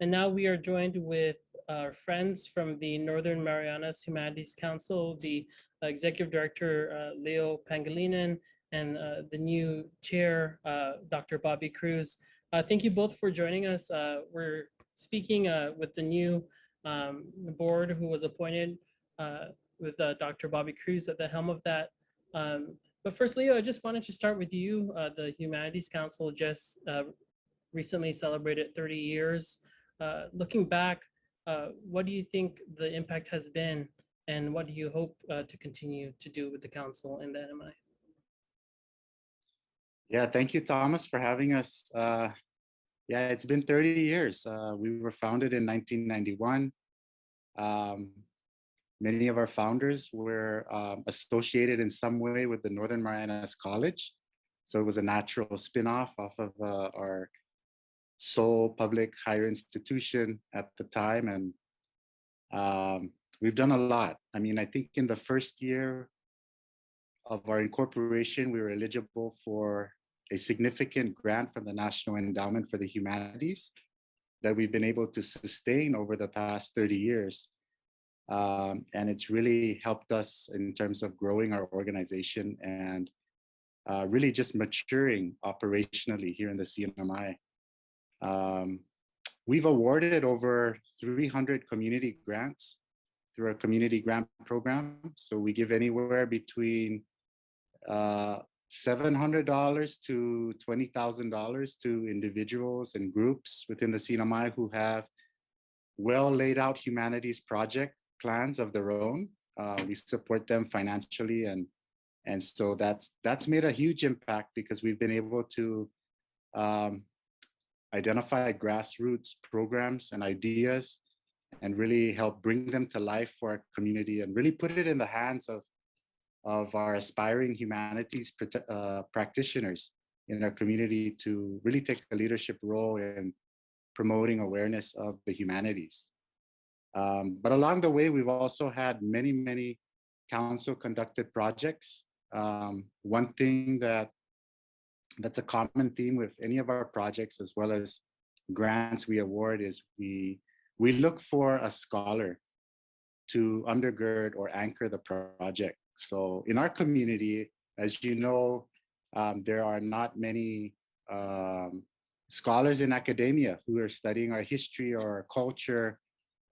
And now we are joined with our friends from the Northern Marianas Humanities Council, the Executive Director, Leo Pangilinan, and the new chair, Dr. Bobby Cruz. Thank you both for joining us. We're speaking with the new board who was appointed with Dr. Bobby Cruz at the helm of that. But first, Leo, I just wanted to start with you. The Humanities Council just recently celebrated 30 years. Looking back, what do you think the impact has been, and what do you hope to continue to do with the council and the NMI? Yeah, thank you, Thomas, for having us. Yeah, it's been 30 years. We were founded in 1991. Many of our founders were associated in some way with the Northern Marianas College. So it was a natural spin-off off of our sole public higher institution at the time. And we've done a lot. I mean, I think in the first year of our incorporation, we were eligible for a significant grant from the National Endowment for the Humanities that we've been able to sustain over the past 30 years. And it's really helped us in terms of growing our organization and really just maturing operationally here in the CNMI. We've awarded over 300 community grants through our community grant program. So we give anywhere between $700 to $20,000 to individuals and groups within the CNMI who have well laid out humanities project plans of their own. We support them financially, and so that's made a huge impact because we've been able to identify grassroots programs and ideas and really help bring them to life for our community and really put it in the hands of our aspiring humanities practitioners in our community to really take a leadership role in promoting awareness of the humanities. But along the way, we've also had many, many council conducted projects. One thing that's a common theme with any of our projects, as well as grants we award, is we look for a scholar to undergird or anchor the project. So in our community, as you know, there are not many scholars in academia who are studying our history or our culture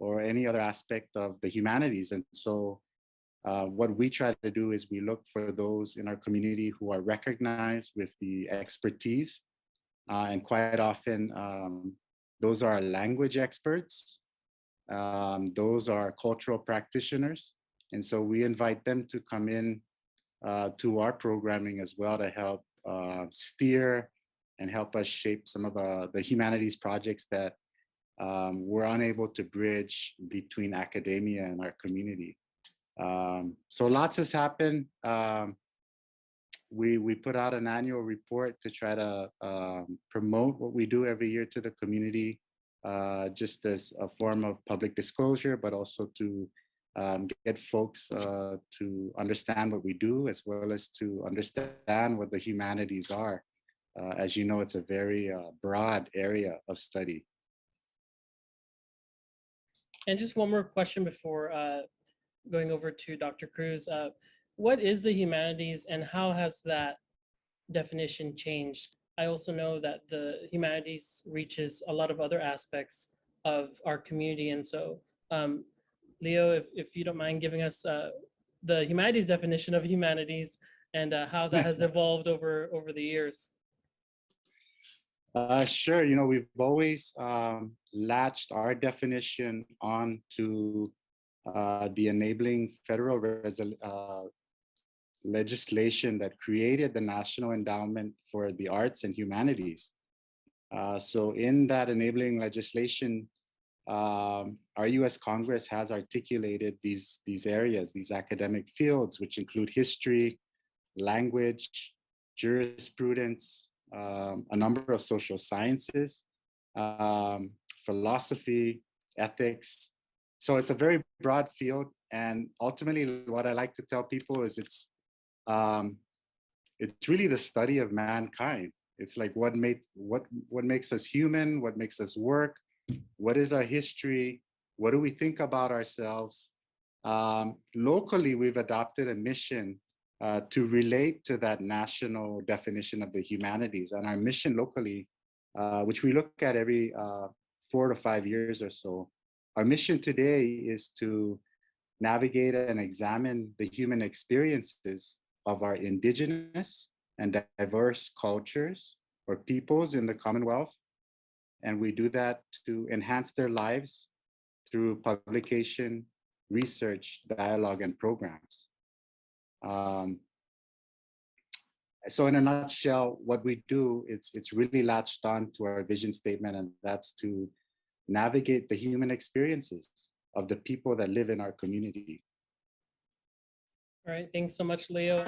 or any other aspect of the humanities. And so what we try to do is we look for those in our community who are recognized with the expertise. And quite often, those are language experts. Those are cultural practitioners. And so we invite them to come in to our programming as well to help steer and help us shape some of the humanities projects that we're unable to bridge between academia and our community. So lots has happened. We put out an annual report to try to promote what we do every year to the community, just as a form of public disclosure, but also to get folks to understand what we do, as well as to understand what the humanities are. As you know, it's a very broad area of study. And just one more question before going over to Dr. Cruz. What is the humanities and how has that definition changed? I also know that the humanities reaches a lot of other aspects of our community. And so, Leo, if you don't mind giving us the humanities definition of humanities and how that has evolved over the years. Sure. You know, we've always latched our definition onto the enabling federal legislation that created the National Endowment for the Arts and Humanities. So in that enabling legislation, our US Congress has articulated these areas, these academic fields, which include history, language, jurisprudence, a number of social sciences, philosophy, ethics. So it's a very broad field. And ultimately, what I like to tell people is it's really the study of mankind. It's like what makes us human, what makes us work, What is our history? What do we think about ourselves? Locally, we've adopted a mission to relate to that national definition of the humanities. And our mission locally, which we look at every 4 to 5 years or so, our mission today is to navigate and examine the human experiences of our indigenous and diverse cultures or peoples in the Commonwealth. And we do that to enhance their lives through publication, research, dialogue, and programs. Um, so in a nutshell, what we do, it's really latched on to our vision statement, and that's to navigate the human experiences of the people that live in our community. All right, thanks so much, Leo.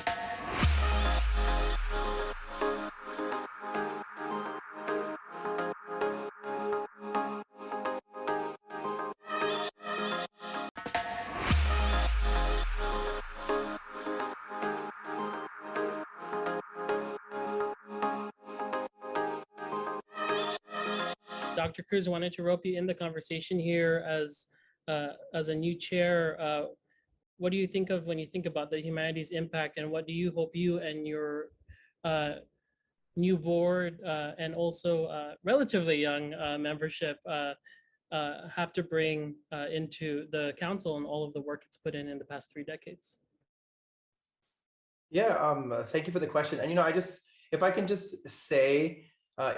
Dr. Cruz, I wanted to rope you in the conversation here as a new chair. What do you think of when you think about the humanities impact, and what do you hope you and your new board and also relatively young membership have to bring into the council and all of the work it's put in the past 3 decades? Yeah, thank you for the question. And if I can just say,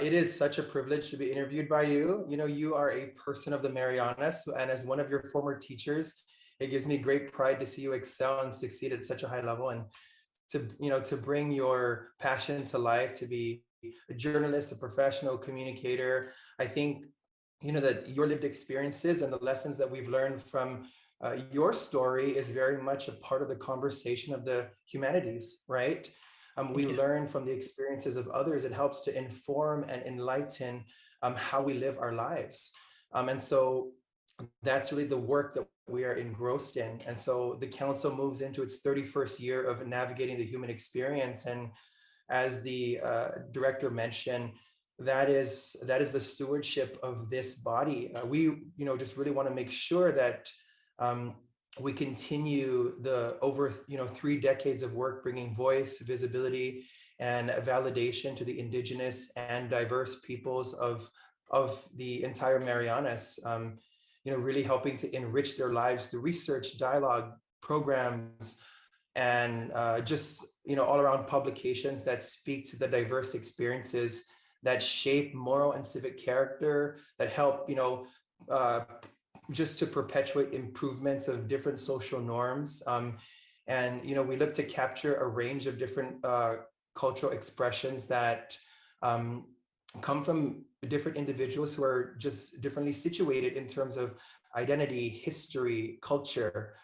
it is such a privilege to be interviewed by you. You are a person of the Marianas, and as one of your former teachers, it gives me great pride to see you excel and succeed at such a high level, and to bring your passion to life, to be a journalist, a professional communicator. I think that your lived experiences and the lessons that we've learned from your story is very much a part of the conversation of the humanities, right? We learn from the experiences of others. It helps to inform and enlighten how we live our lives. And so that's really the work that we are engrossed in. And so the council moves into its 31st year of navigating the human experience. And as the director mentioned, that is the stewardship of this body. We just really want to make sure that we continue the over 3 decades of work bringing voice, visibility, and validation to the indigenous and diverse peoples of the entire Marianas. Really helping to enrich their lives through research, dialogue, programs, and just all around publications that speak to the diverse experiences that shape moral and civic character, that help just to perpetuate improvements of different social norms. And we look to capture a range of different cultural expressions that come from different individuals who are just differently situated in terms of identity, history, culture.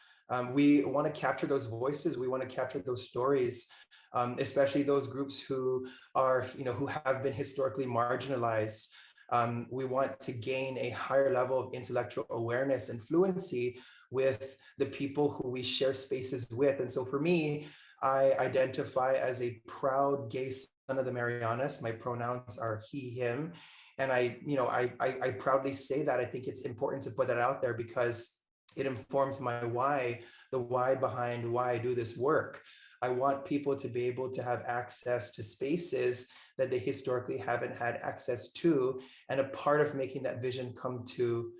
We want to capture those voices. We want to capture those stories, especially those groups who are, who have been historically marginalized. We want to gain a higher level of intellectual awareness and fluency with the people who we share spaces with. And so for me, I identify as a proud gay son of the Marianas. My pronouns are he, him. And I proudly say that. I think it's important to put that out there because it informs my why, the why behind why I do this work. I want people to be able to have access to spaces that they historically haven't had access to. And a part of making that vision come to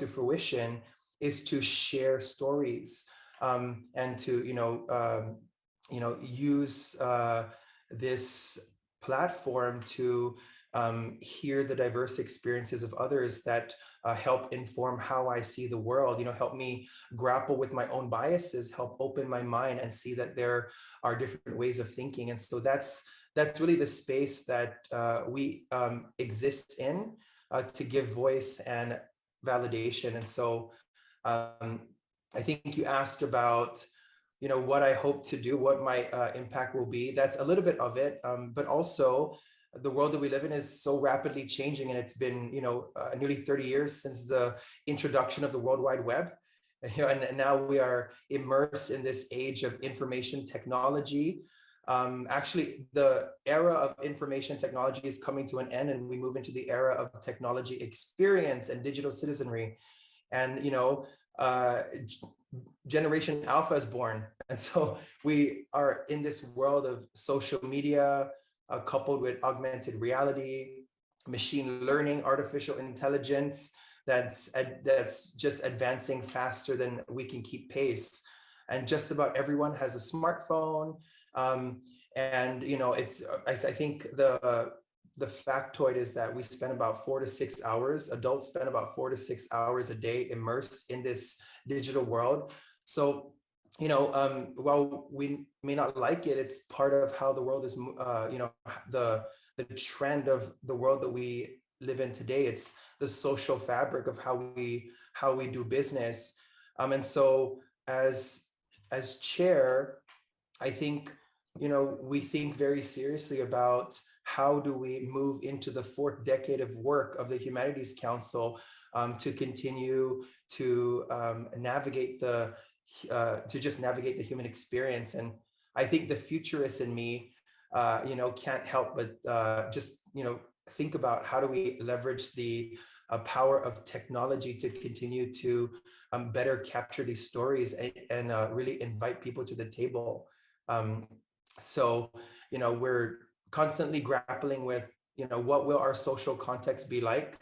fruition is to share stories and to, use this platform to hear the diverse experiences of others that help inform how I see the world, help me grapple with my own biases, help open my mind and see that there are different ways of thinking. And so that's really the space that we exist in to give voice and validation. And so I think you asked about, what I hope to do, what my impact will be. That's a little bit of it, but also the world that we live in is so rapidly changing, and it's been nearly 30 years since the introduction of the World Wide Web, and now we are immersed in this age of information technology, Actually, the era of information technology is coming to an end, and we move into the era of technology experience and digital citizenry. And Generation Alpha is born, and so we are in this world of social media, coupled with augmented reality, machine learning, artificial intelligence, that's just advancing faster than we can keep pace. And just about everyone has a smartphone. And I think the factoid is that we spend about 4 to 6 hours, adults spend about 4 to 6 hours a day immersed in this digital world. So, while we may not like it, it's part of how the world is, the trend of the world that we live in today. It's the social fabric of how we do business. And so as chair, I think, we think very seriously about how do we move into the 4th decade of work of the Humanities Council, to continue to navigate the human experience. And I think the futurist in me, can't help but just, think about how do we leverage the power of technology to continue to better capture these stories and really invite people to the table. So, we're constantly grappling with, what will our social context be like?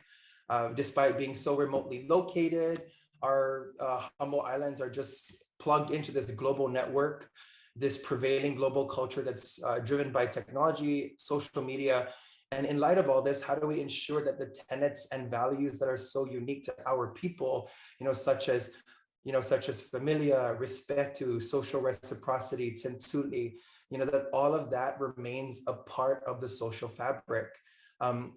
Despite being so remotely located, our humble islands are just plugged into this global network, this prevailing global culture that's driven by technology, social media. And in light of all this, how do we ensure that the tenets and values that are so unique to our people, such as familia, respeto, social reciprocity, tensuli, that all of that remains a part of the social fabric. And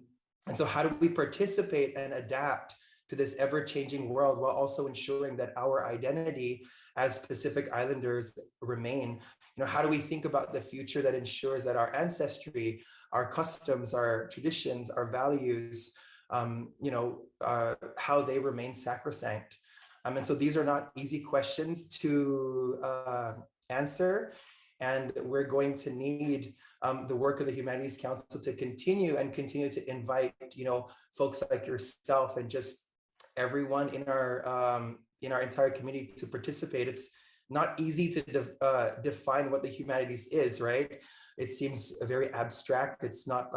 so how do we participate and adapt to this ever-changing world while also ensuring that our identity as Pacific Islanders remain? How do we think about the future that ensures that our ancestry, our customs, our traditions, our values, how they remain sacrosanct? And so these are not easy questions to answer. And we're going to need the work of the Humanities Council to continue to invite, folks like yourself and just everyone in our entire community to participate. It's not easy to define what the humanities is, right? It seems very abstract. It's not,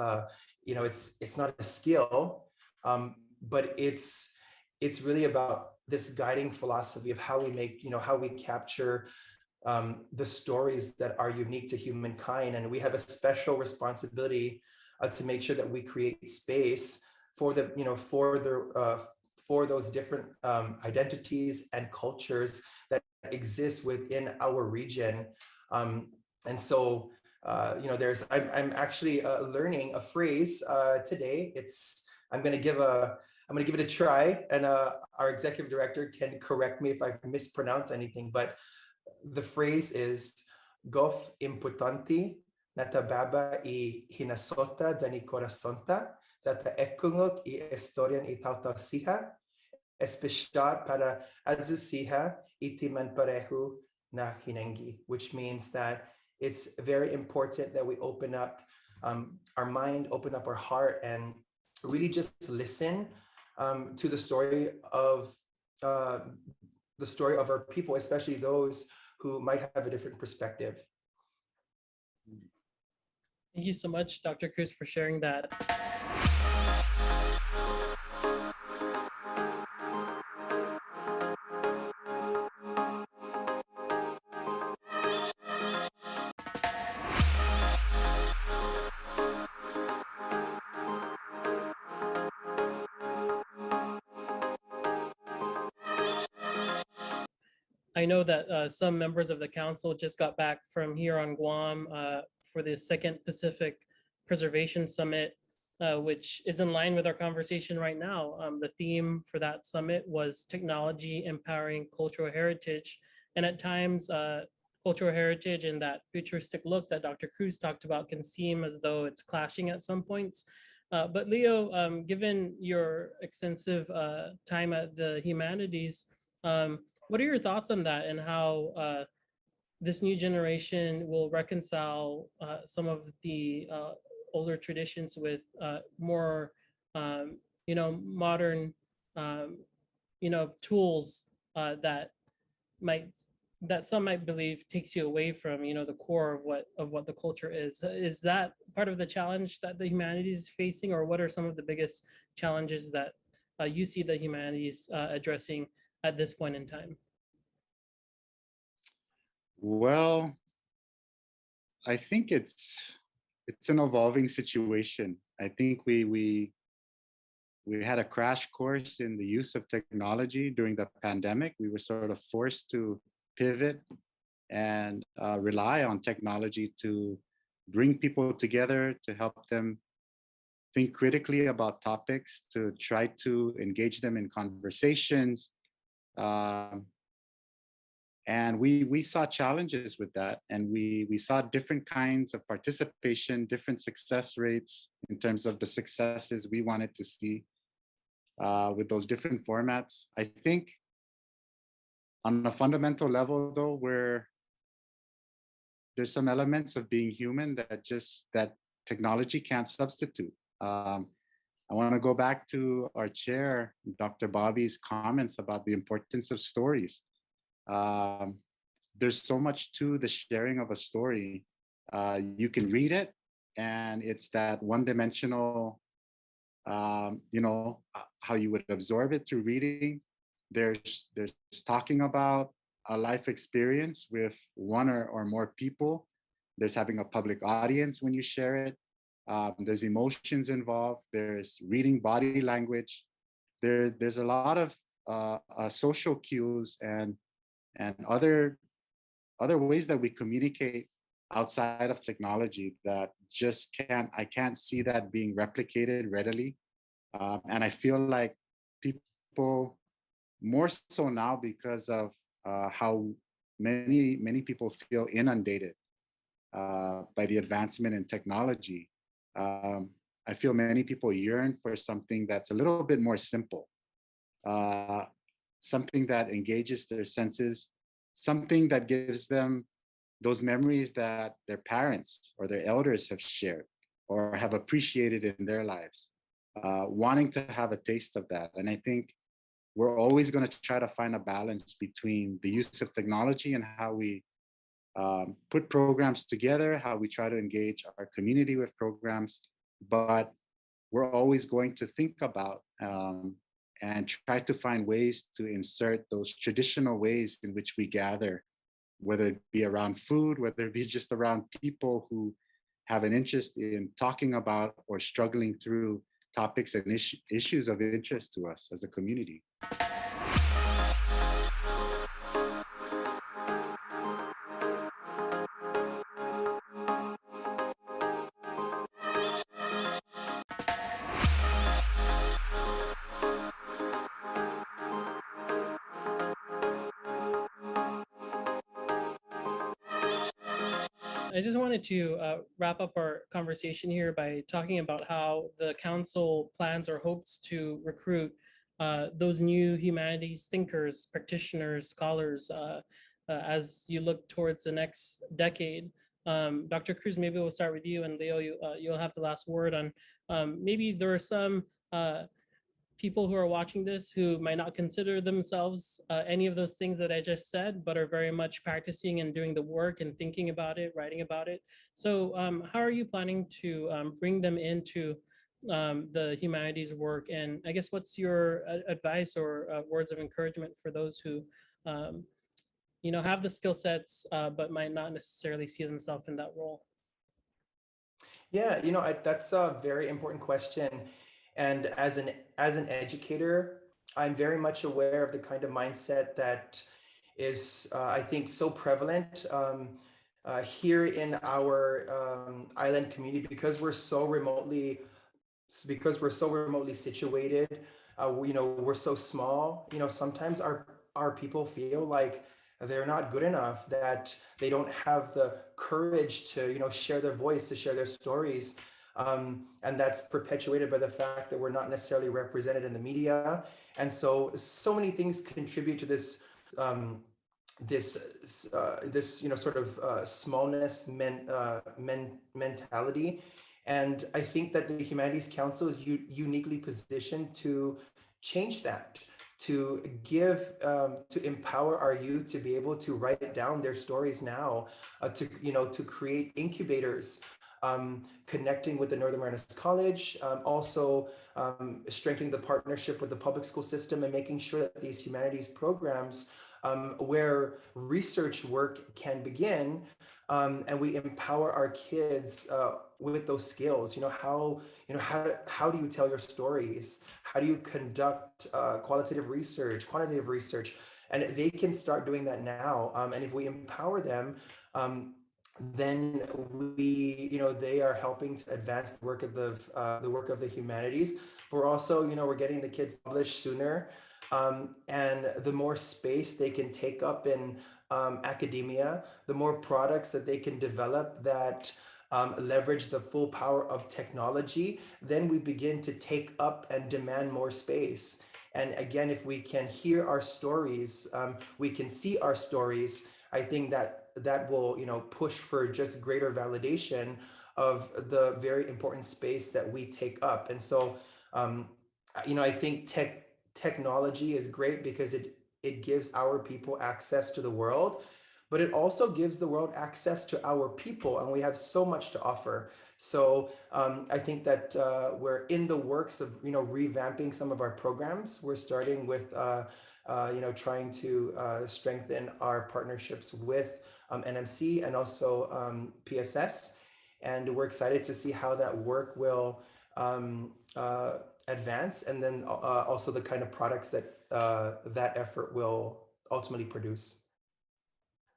it's not a skill, but it's really about this guiding philosophy of how we make, how we capture the stories that are unique to humankind. And we have a special responsibility to make sure that we create space for the, for those different identities and cultures that exist within our region. And so, I'm actually learning a phrase today. I'm going to give it a try, and our executive director can correct me if I've mispronounced anything, but the phrase is "Gof importante natababa I hinasota dani corazonta zata ekungok I historian I tautausiha especial para azusiha itiman parehu na hinengi," which means that it's very important that we open up our mind, open up our heart, and really just listen to the story of our people, especially those who might have a different perspective. Thank you so much, Dr. Cruz, for sharing that. I know that some members of the council just got back from here on Guam for the Second Pacific Preservation Summit, which is in line with our conversation right now. The theme for that summit was technology empowering cultural heritage. And at times, cultural heritage and that futuristic look that Dr. Cruz talked about can seem as though it's clashing at some points. But Leo, given your extensive time at the humanities, what are your thoughts on that and how this new generation will reconcile some of the older traditions with more, modern, um, tools that might that some might believe takes you away from the core of what the culture is. Is that part of the challenge that the humanities is facing, or what are some of the biggest challenges that you see the humanities addressing at this point in time? Well, I think it's an evolving situation. I think we had a crash course in the use of technology during the pandemic. We were sort of forced to pivot and rely on technology to bring people together, to help them think critically about topics, to try to engage them in conversations. Um, and we saw challenges with that, and we saw different kinds of participation, different success rates in terms of the successes we wanted to see with those different formats. I think on a fundamental level, though, where there's some elements of being human that technology can't substitute. I want to go back to our chair, Dr. Bobby's comments about the importance of stories. Um, there's so much to the sharing of a story. You can read it, and it's that one-dimensional, how you would absorb it through reading. There's talking about a life experience with one or more people. There's having a public audience when you share it. There's emotions involved. There's reading body language. There's a lot of social cues and other ways that we communicate outside of technology that just I can't see that being replicated readily. And I feel like people, more so now because of how many people feel inundated by the advancement in technology. Um, I feel many people yearn for something that's a little bit more simple, uh, something that engages their senses, something that gives them those memories that their parents or their elders have shared or have appreciated in their lives, wanting to have a taste of that. And I think we're always going to try to find a balance between the use of technology and how we put programs together, how we try to engage our community with programs. But we're always going to think about and try to find ways to insert those traditional ways in which we gather, whether it be around food, whether it be just around people who have an interest in talking about or struggling through topics and issues of interest to us as a community. I just wanted to wrap up our conversation here by talking about how the council plans or hopes to recruit those new humanities thinkers, practitioners, scholars as you look towards the next decade. Dr. Cruz, maybe we'll start with you, and Leo, you'll have the last word on maybe there are some people who are watching this who might not consider themselves any of those things that I just said, but are very much practicing and doing the work and thinking about it, writing about it. So how are you planning to bring them into the humanities work? And I guess what's your advice or words of encouragement for those who have the skill sets, but might not necessarily see themselves in that role? Yeah, that's a very important question. And as an educator, I'm very much aware of the kind of mindset that is, I think, so prevalent here in our island community because we're so remotely situated. We're so small. Sometimes our people feel like they're not good enough, that they don't have the courage to share their voice, to share their stories. And that's perpetuated by the fact that we're not necessarily represented in the media. And so many things contribute to this this sort of smallness mentality. And I think that the Humanities Council is uniquely positioned to change that, to give, to empower our youth to be able to write down their stories now, to create incubators, connecting with the Northern Marianas College, also strengthening the partnership with the public school system and making sure that these humanities programs, where research work can begin, and we empower our kids with those skills. How do you tell your stories? How do you conduct qualitative research, quantitative research? And they can start doing that now. And if we empower them, then they are helping to advance the work of the humanities. We're also, we're getting the kids published sooner, and the more space they can take up in academia, the more products that they can develop that leverage the full power of technology, then we begin to take up and demand more space. And again, if we can hear our stories, we can see our stories. I think that will, push for just greater validation of the very important space that we take up. And so, I think technology is great because it gives our people access to the world, but it also gives the world access to our people, and we have so much to offer. So I think that we're in the works of revamping some of our programs. We're starting with trying to strengthen our partnerships with NMC and also PSS, and we're excited to see how that work will advance, and then also the kind of products that that effort will ultimately produce.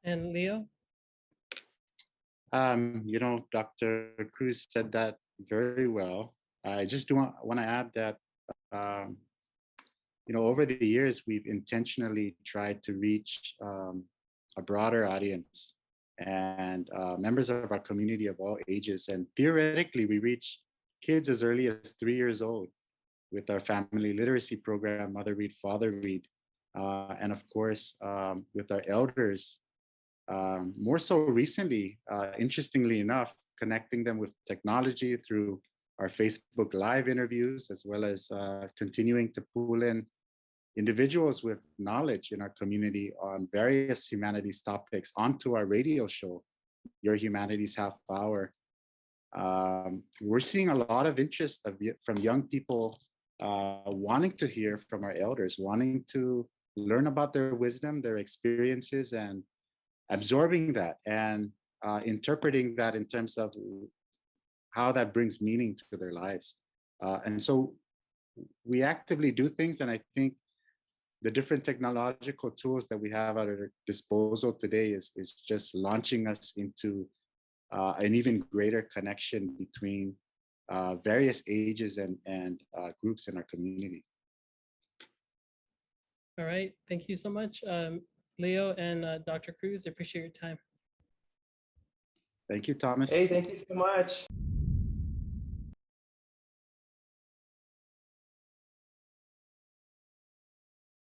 And Leo? Dr. Cruz said that very well. I just do want to add that, um, over the years, we've intentionally tried to reach a broader audience and members of our community of all ages. And theoretically, we reach kids as early as 3 years old with our family literacy program, Mother Read, Father Read. And of course, with our elders, more so recently, interestingly enough, connecting them with technology through our Facebook Live interviews, as well as continuing to pull in individuals with knowledge in our community on various humanities topics onto our radio show, Your Humanities Half Hour. We're seeing a lot of interest from young people wanting to hear from our elders, wanting to learn about their wisdom, their experiences, and absorbing that and interpreting that in terms of how that brings meaning to their lives. And so we actively do things, and I think the different technological tools that we have at our disposal today is just launching us into an even greater connection between various ages and groups in our community. All right, thank you so much, Leo and Dr. Cruz. I appreciate your time. Thank you, Thomas. Hey, thank you so much.